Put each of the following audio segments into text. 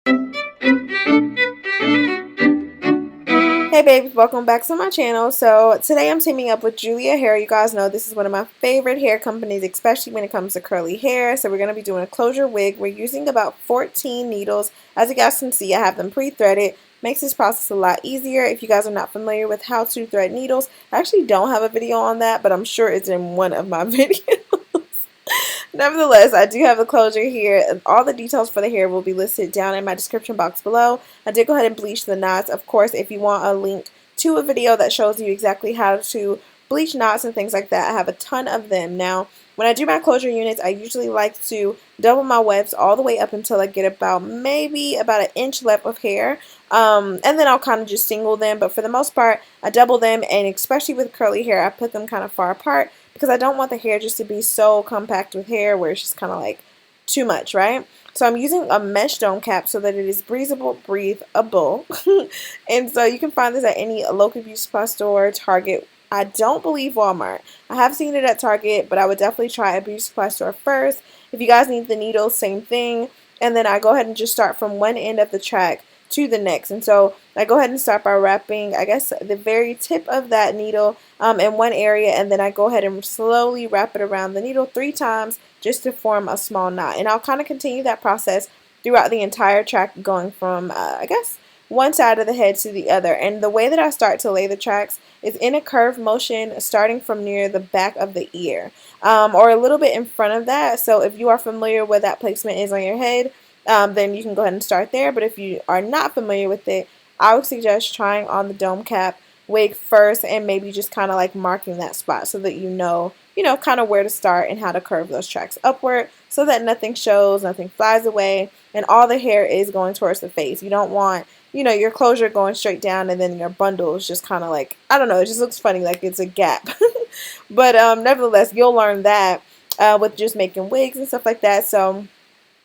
Hey babes, welcome back to my channel. So today I'm teaming up with Julia Hair. You guys know this is one of my favorite hair companies, especially when it comes to curly hair. So we're going to be doing a closure wig. We're using about 14 needles. As you guys can see, I have them pre-threaded. Makes this process a lot easier. If you guys are not familiar with how to thread needles, I actually don't have a video on that, but I'm sure it's in one of my videos. Nevertheless, I do have the closure here. All the details for the hair will be listed down in my description box below. I did go ahead and bleach the knots. Of course, if you want a link to a video that shows you exactly how to bleach knots and things like that, I have a ton of them. Now, when I do my closure units, I usually like to double my wefts all the way up until I get maybe about an inch left of hair. And then I'll kind of just single them. But for the most part, I double them, and especially with curly hair, I put them kind of far apart because I don't want the hair just to be so compact with hair where it's just kind of like too much, right? So I'm using a mesh dome cap so that it is breathable. And so you can find this at any local beauty supply store, Target. I don't believe Walmart. I have seen it at Target, but I would definitely try a beauty supply store first. If you guys need the needles, same thing. And then I go ahead and just start from one end of the track to the next. And so I go ahead and start by wrapping, I guess, the very tip of that needle in one area, and then I go ahead and slowly wrap it around the needle 3 times just to form a small knot. And I'll kind of continue that process throughout the entire track, going from, I guess, one side of the head to the other. And the way that I start to lay the tracks is in a curved motion, starting from near the back of the ear, or a little bit in front of that. So if you are familiar where that placement is on your head, then you can go ahead and start there. But if you are not familiar with it, I would suggest trying on the dome cap wig first and maybe just kind of like marking that spot so that you know kind of where to start and how to curve those tracks upward so that nothing shows, nothing flies away, and all the hair is going towards the face. You don't want, your closure going straight down and then your bundle is just kind of like, I don't know, it just looks funny, like it's a gap. But nevertheless, you'll learn that with just making wigs and stuff like that. So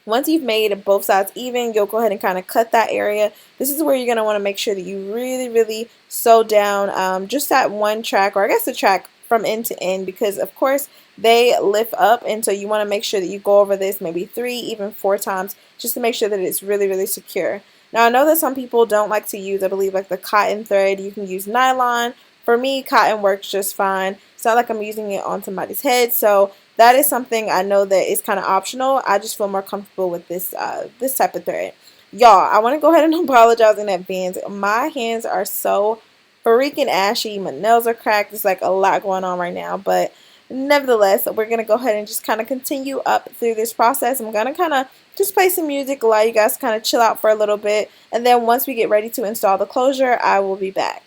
once you've made both sides even, you'll go ahead and kind of cut that area. This is where you're going to want to make sure that you really, really sew down just that one track, or I guess the track from end to end, because of course they lift up, and so you want to make sure that you go over this maybe 3, even 4 times just to make sure that it's really, really secure. Now, I know that some people don't like to use, I believe, like the cotton thread. You can use nylon. For me, cotton works just fine. It's not like I'm using it on somebody's head, so that is something I know that is kind of optional. I just feel more comfortable with this this type of thread. Y'all, I want to go ahead and apologize in advance. My hands are so freaking ashy. My nails are cracked. There's like a lot going on right now, but nevertheless, we're going to go ahead and just kind of continue up through this process. I'm going to kind of just play some music, allow you guys to kind of chill out for a little bit, and then once we get ready to install the closure, I will be back.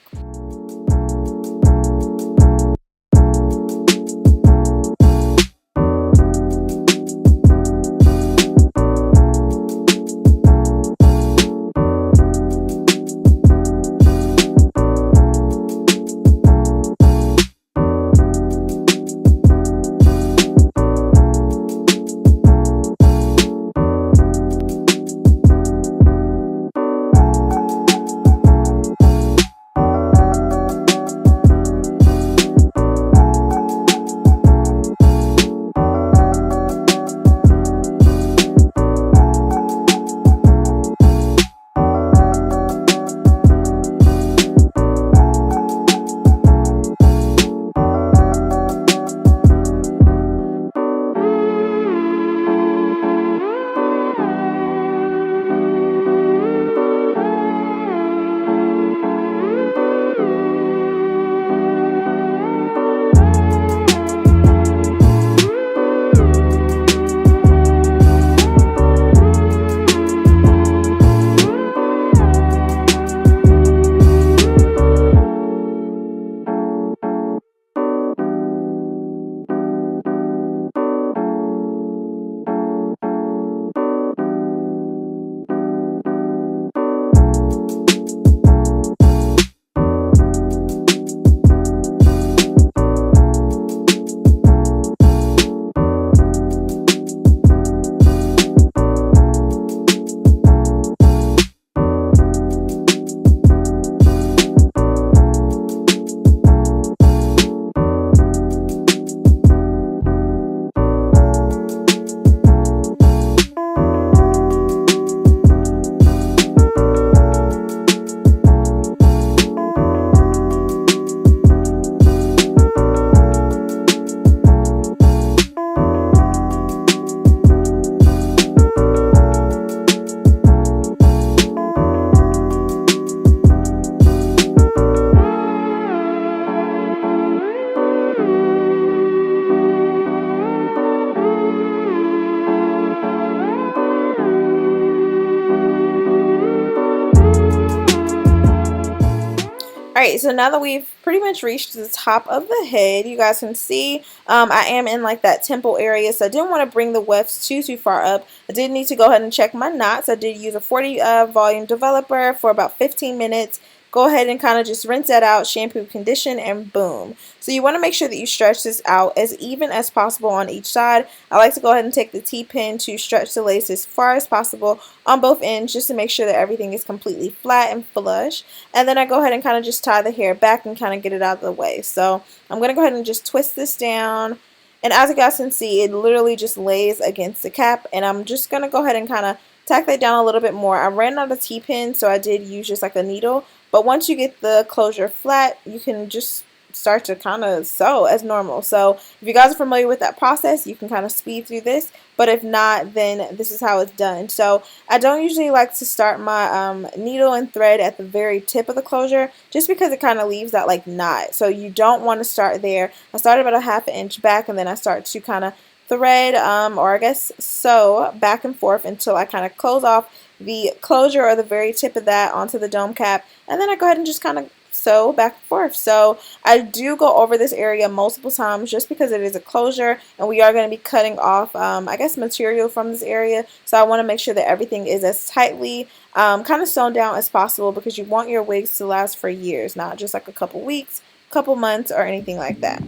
Alright, so now that we've pretty much reached the top of the head, you guys can see I am in like that temple area, so I didn't want to bring the wefts too far up. I did need to go ahead and check my knots. I did use a 40 volume developer for about 15 minutes. Go ahead and kind of just rinse that out, shampoo, condition, and boom. So you want to make sure that you stretch this out as even as possible on each side. I like to go ahead and take the T-pin to stretch the lace as far as possible on both ends just to make sure that everything is completely flat and flush. And then I go ahead and kind of just tie the hair back and kind of get it out of the way. So I'm going to go ahead and just twist this down. And as you guys can see, it literally just lays against the cap. And I'm just going to go ahead and kind of tack that down a little bit more. I ran out of T-pin, so I did use just like a needle. But once you get the closure flat, you can just start to kind of sew as normal. So if you guys are familiar with that process, you can kind of speed through this. But if not, then this is how it's done. So I don't usually like to start my needle and thread at the very tip of the closure, just because it kind of leaves that like knot. So you don't want to start there. I started about a ½ inch back, and then I start to kind of thread or I guess sew back and forth until I kind of close off the closure or the very tip of that onto the dome cap, and then I go ahead and just kind of sew back and forth. So I do go over this area multiple times just because it is a closure, and we are going to be cutting off I guess material from this area, so I want to make sure that everything is as tightly kind of sewn down as possible, because you want your wigs to last for years, not just like a couple weeks, couple months, or anything like that.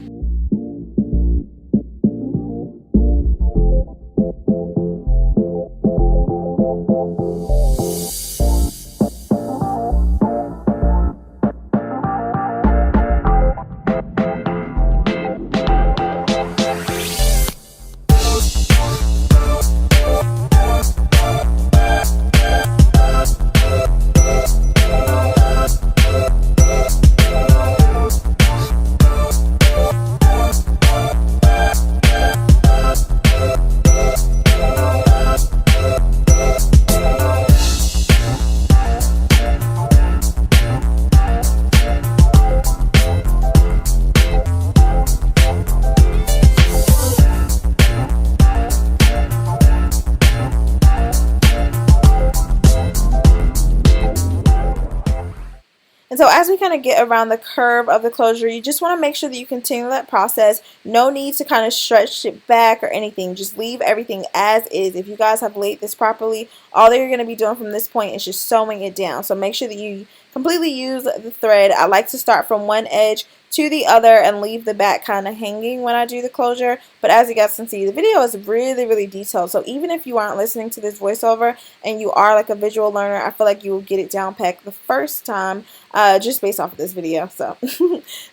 And so as we kind of get around the curve of the closure, you just want to make sure that you continue that process. No need to kind of stretch it back or anything. Just leave everything as is. If you guys have laid this properly, all that you're going to be doing from this point is just sewing it down. So make sure that you completely use the thread. I like to start from one edge to the other and leave the back kind of hanging when I do the closure. But as you guys can see, the video is really detailed. So even if you aren't listening to this voiceover and you are like a visual learner, I feel like you will get it down packed the first time just based off of this video. So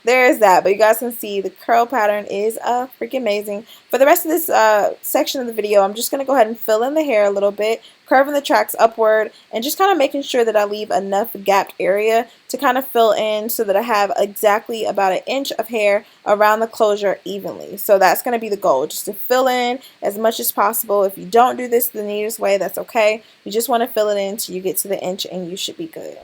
there is that. But you guys can see the curl pattern is freaking amazing. For the rest of this section of the video, I'm just going to go ahead and fill in the hair a little bit, curving the tracks upward, and just kind of making sure that I leave enough gapped area to kind of fill in so that I have exactly about an inch of hair around the closure evenly. So that's going to be the goal, just to fill in as much as possible. If you don't do this the neatest way, that's okay. You just want to fill it in until you get to the inch and you should be good.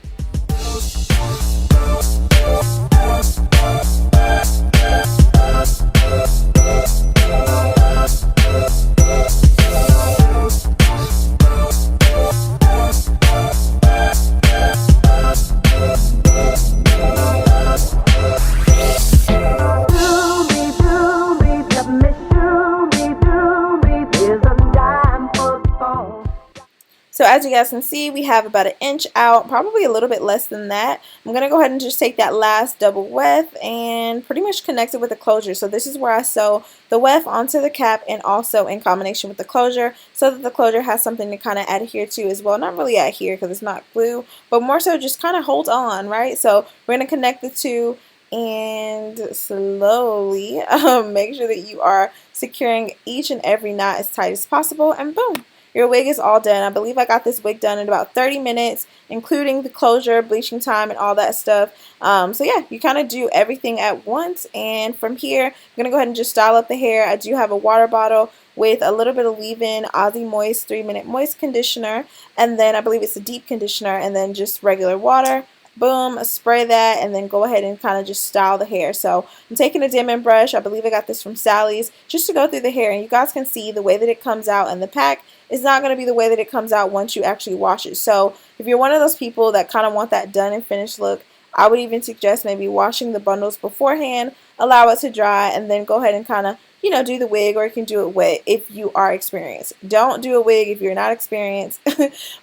So as you guys can see, we have about an inch out, probably a little bit less than that. I'm going to go ahead and just take that last double weft and pretty much connect it with the closure. So this is where I sew the weft onto the cap and also in combination with the closure, so that the closure has something to kind of adhere to as well. Not really adhere because it's not glue, but more so just kind of hold on, right? So we're going to connect the two and slowly make sure that you are securing each and every knot as tight as possible, and boom. Your wig is all done. I believe I got this wig done in about 30 minutes, including the closure, bleaching time, and all that stuff. So yeah, you kind of do everything at once. And from here, I'm going to go ahead and just style up the hair. I do have a water bottle with a little bit of leave-in Aussie Moist 3-minute moist conditioner. And then I believe it's a deep conditioner, and then just regular water. Boom, spray that, and then go ahead and kind of just style the hair. So I'm taking a dimming brush. I believe I got this from Sally's, just to go through the hair. And you guys can see the way that it comes out in the pack is not going to be the way that it comes out once you actually wash it. So if you're one of those people that kind of want that done and finished look, I would even suggest maybe washing the bundles beforehand, allow it to dry, and then go ahead and kind of, you know, do the wig, or you can do it wet if you are experienced. Don't do a wig if you're not experienced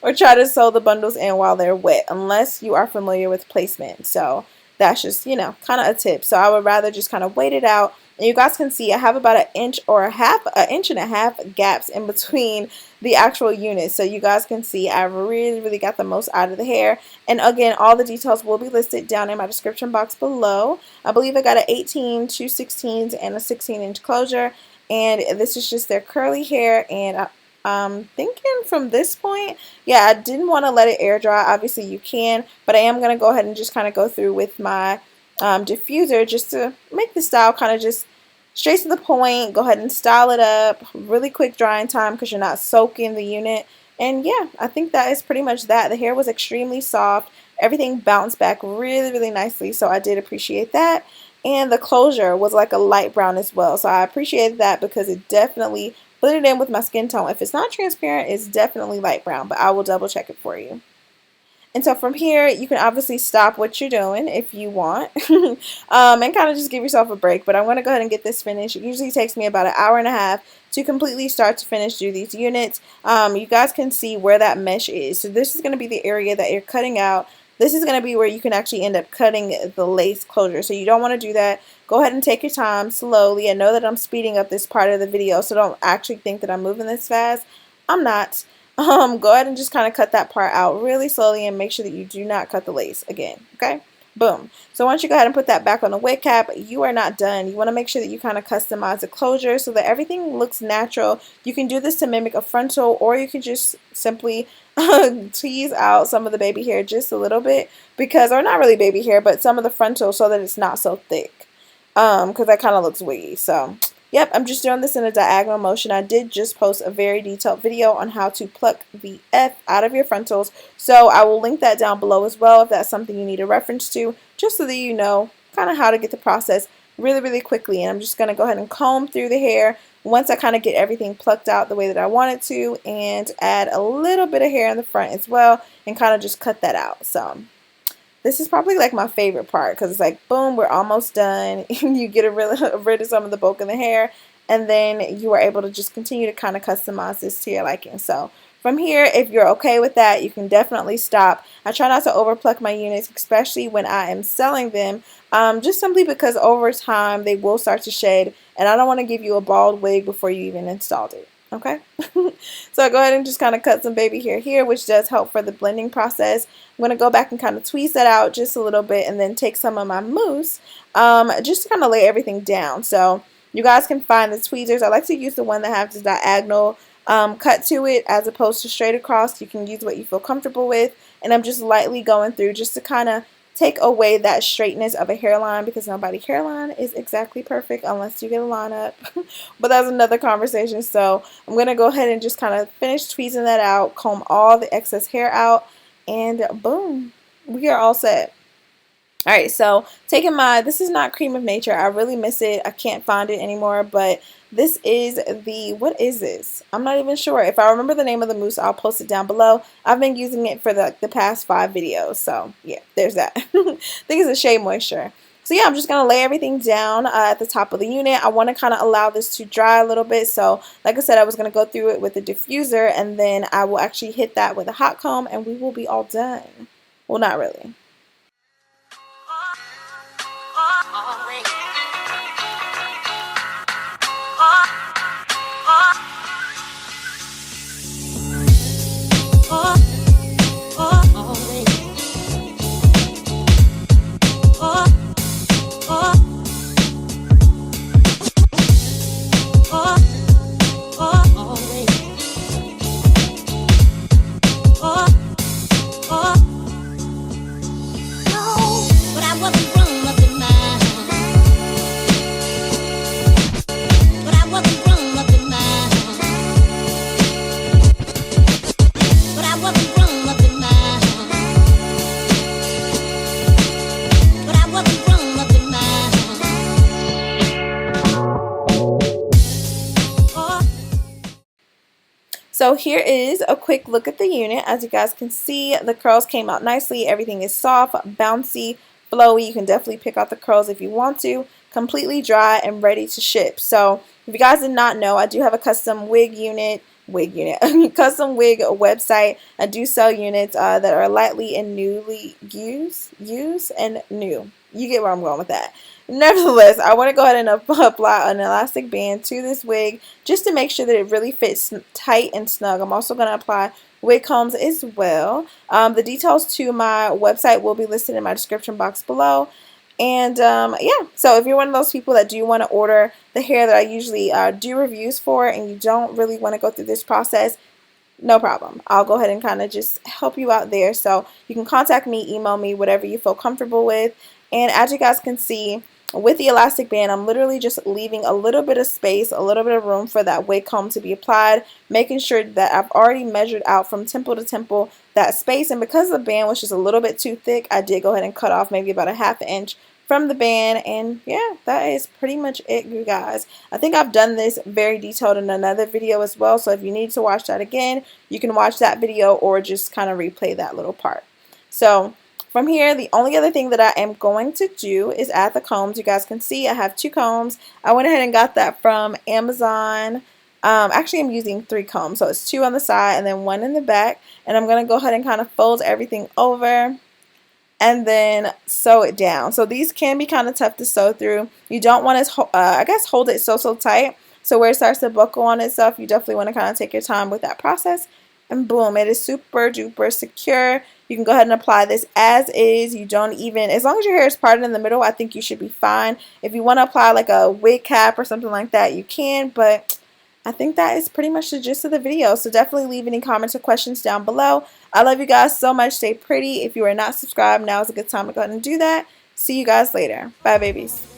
or try to sew the bundles in while they're wet unless you are familiar with placement. So that's just, you know, kind of a tip. So I would rather just kind of wait it out. And you guys can see I have about an inch and a half gaps in between the actual units. So you guys can see I really got the most out of the hair. And again, all the details will be listed down in my description box below. I believe I got an 18, 2 16s, and a 16-inch closure. And this is just their curly hair. And I'm thinking from this point, yeah, I didn't want to let it air dry. Obviously you can, but I am going to go ahead and just kind of go through with my diffuser just to make the style kind of just straight to the point. Go ahead and style it up. Really quick drying time because you're not soaking the unit. And yeah, I think that is pretty much that. The hair was extremely soft. Everything bounced back really nicely, so I did appreciate that. And the closure was like a light brown as well, so I appreciated that because it definitely blended in with my skin tone. If it's not transparent, it's definitely light brown, but I will double check it for you. And so from here, you can obviously stop what you're doing if you want and kind of just give yourself a break. But I'm going to go ahead and get this finished. It usually takes me about an hour and a half to completely start to finish do these units. You guys can see where that mesh is. So this is going to be the area that you're cutting out. This is going to be where you can actually end up cutting the lace closure. So you don't want to do that. Go ahead and take your time slowly. I know that I'm speeding up this part of the video, so don't actually think that I'm moving this fast. I'm not. Go ahead and just kind of cut that part out really slowly and make sure that you do not cut the lace again, okay? Boom. So once you go ahead and put that back on the wig cap, you are not done. You want to make sure that you kind of customize the closure so that everything looks natural. You can do this to mimic a frontal, or you can just simply tease out some of the baby hair just a little bit because, or not really baby hair, but some of the frontal so that it's not so thick because that kind of looks wiggy. So yep, I'm just doing this in a diagonal motion. I did just post a very detailed video on how to pluck the F out of your frontals, so I will link that down below as well if that's something you need a reference to, just so that you know kind of how to get the process really quickly. And I'm just going to go ahead and comb through the hair once I kind of get everything plucked out the way that I want it to, and add a little bit of hair in the front as well and kind of just cut that out. So this is probably like my favorite part because it's like, boom, we're almost done. You get rid of some of the bulk in the hair, and then you are able to just continue to kind of customize this to your liking. So from here, if you're okay with that, you can definitely stop. I try not to over pluck my units, especially when I am selling them, just simply because over time they will start to shade, and I don't want to give you a bald wig before you even installed it. Okay, so go ahead and just kind of cut some baby hair here, which does help for the blending process. I'm going to go back and kind of tweeze that out just a little bit, and then take some of my mousse just to kind of lay everything down. So you guys can find the tweezers. I like to use the one that has the diagonal cut to it as opposed to straight across. You can use what you feel comfortable with, and I'm just lightly going through just to kind of take away that straightness of a hairline, because nobody's hairline is exactly perfect unless you get a line up. But that's another conversation. So I'm going to go ahead and just kind of finish tweezing that out, comb all the excess hair out, and boom, we are all set. Alright, so taking this is not Cream of Nature. I really miss it. I can't find it anymore, but this is what is this? I'm not even sure. If I remember the name of the mousse, I'll post it down below. I've been using it for the past 5 videos, so yeah, there's that. I think it's a Shea Moisture. So yeah, I'm just going to lay everything down at the top of the unit. I want to kind of allow this to dry a little bit. So like I said, I was going to go through it with the diffuser, and then I will actually hit that with a hot comb, and we will be all done. Well, not really. So here is a quick look at the unit. As you guys can see, the curls came out nicely. Everything is soft, bouncy, flowy. You can definitely pick out the curls if you want to. Completely dry and ready to ship. So if you guys did not know, I do have a custom custom wig website. I do sell units that are lightly and newly used and new. You get where I'm going with that. Nevertheless, I want to go ahead and apply an elastic band to this wig just to make sure that it really fits tight and snug. I'm also going to apply wig combs as well. The details to my website will be listed in my description box below. And yeah, so if you're one of those people that do want to order the hair that I usually do reviews for, and you don't really want to go through this process, no problem. I'll go ahead and kind of just help you out there. So you can contact me, email me, whatever you feel comfortable with. And as you guys can see, with the elastic band, I'm literally just leaving a little bit of space, a little bit of room for that wig comb to be applied, making sure that I've already measured out from temple to temple that space. And because the band was just a little bit too thick, I did go ahead and cut off maybe about a ½ inch from the band. And yeah, that is pretty much it, you guys. I think I've done this very detailed in another video as well, so if you need to watch that again, you can watch that video or just kind of replay that little part. So from here, the only other thing that I am going to do is add the combs. You guys can see I have 2 combs. I went ahead and got that from Amazon. Actually, I'm using 3 combs, so it's 2 on the side and then 1 in the back. And I'm going to go ahead and kind of fold everything over and then sew it down. So these can be kind of tough to sew through. You don't want to, I guess, hold it so tight. So where it starts to buckle on itself, you definitely want to kind of take your time with that process. And boom, it is super duper secure. You can go ahead and apply this as is. You don't even, as long as your hair is parted in the middle, I think you should be fine. If you want to apply like a wig cap or something like that, you can, but I think that is pretty much the gist of the video. So definitely leave any comments or questions down below. I love you guys so much. Stay pretty. If you are not subscribed, now is a good time to go ahead and do that. See you guys later. Bye, babies.